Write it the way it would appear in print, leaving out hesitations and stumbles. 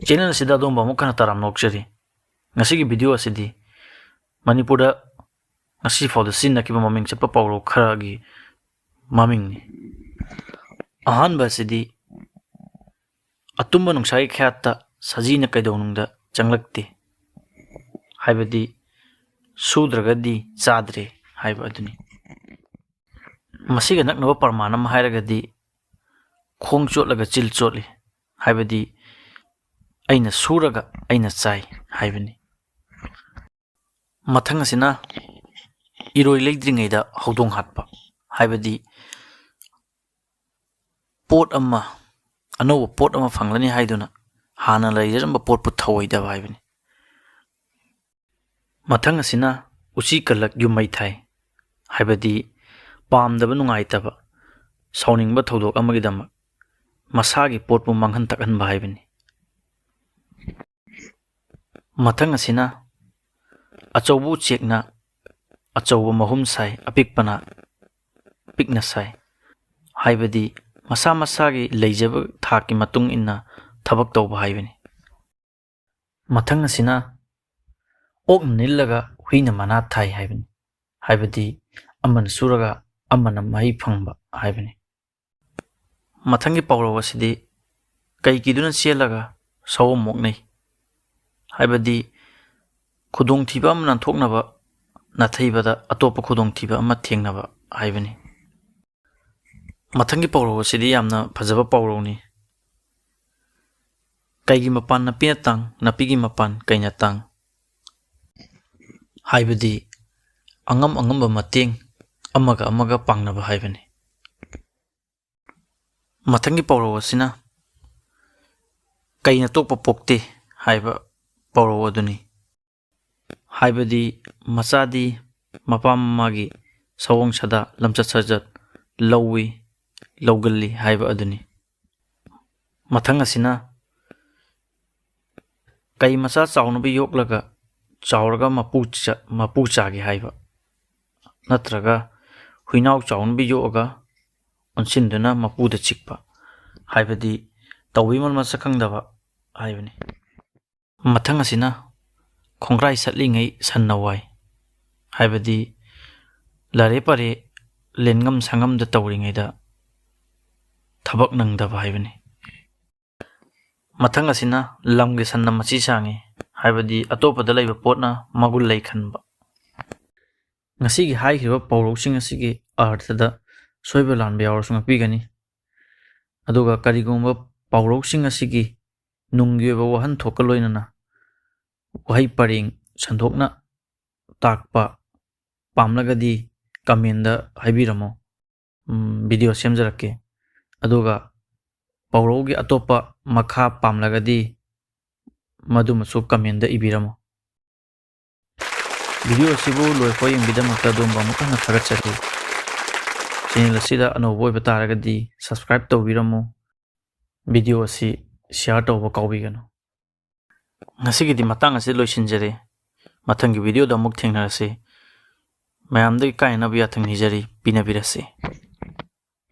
channel asida adom ba mukana taram nokchari ngasi gi video asidi Manipur ngasi for the sin na kiba maming chapa pawro khara gi maming ni ahan ba asidi atumba nungsai khatta sajina kaidonungda changlakti haibadi sudragadi chadre haiba aduni masiga naknaba parmanam hairagadi khong chotlaga chil chotli haibadi aina suraga aina chai haibani mathang asina iroi leidringaida hodong hatpa haibadi pot amma anoba pot amma fanglani haiduna hana leiramba pot pu thawaida haibani mathang asina uchi kalak yumai thai haibadi pamdaba nungaitaba sauningba thodok amagidama masagi pot pu manghan takhan haibani mathang asina achobu chekna achobu mahum sai apikpana pikna sai haibadi masa masagi leijaba thaki matung inna thabak tawba haibani mathang asina ok nillaga huina mana thai haibani haibadi amana suraga amana mai phangba haibani mathangi pawro asidi kai kiduna chelaga saw moknai haibadi khudong thiba amna thoknaba nathayibada atopa khudong thiba ama thengnaba haibani mathangi pawro asidi yamna phajaba pawro ni kaigi mapan na pinatang napigi mapan kaina tang haibadi angam mateng amaga pangnaba haibani mathangi pawro asina kaina tokpa pokte haiba pawro aduni haibadi machadi mapam magi sawong sada lamchat sajat lawi lawgalli haiba aduni mathang asina kai macha chawnubi yoklaga chawraga mapu chagi haiba natraga huinaw chawnubi yoga onsinduna mapuda chikpa haibadi tawimal masakangdaba haibani mathang asina khongrai satlingai sannawai haibadi lare pare lengam sangam da tawringai da thabak nangdaba haibani mathang asina lamge sanna machi sangi haibadi atopada laiba potna magul lai khanba ngasi gi hai khiba pawrosing asigi arthada soiba lanbe awrsunga pigani aduga karigomba pawrosing asigi nungyeba wahan thokaloinana wahai paring sandhokna takpa pamlagadi kamenda haibiramo video semjarake aduga pawrogi atopa makha pamlagadi madumasu kamenda ibiramo video sibu loikhoi ingbidamakta domba mutana thagachari channel asida anoboi bataragadi subscribe tawbiramo video asi share tawba kawbigano ngasigidi matang asi loisinjare mathangi video da muk thengnarase mayamdagi kaina biya thangnijari pinabirase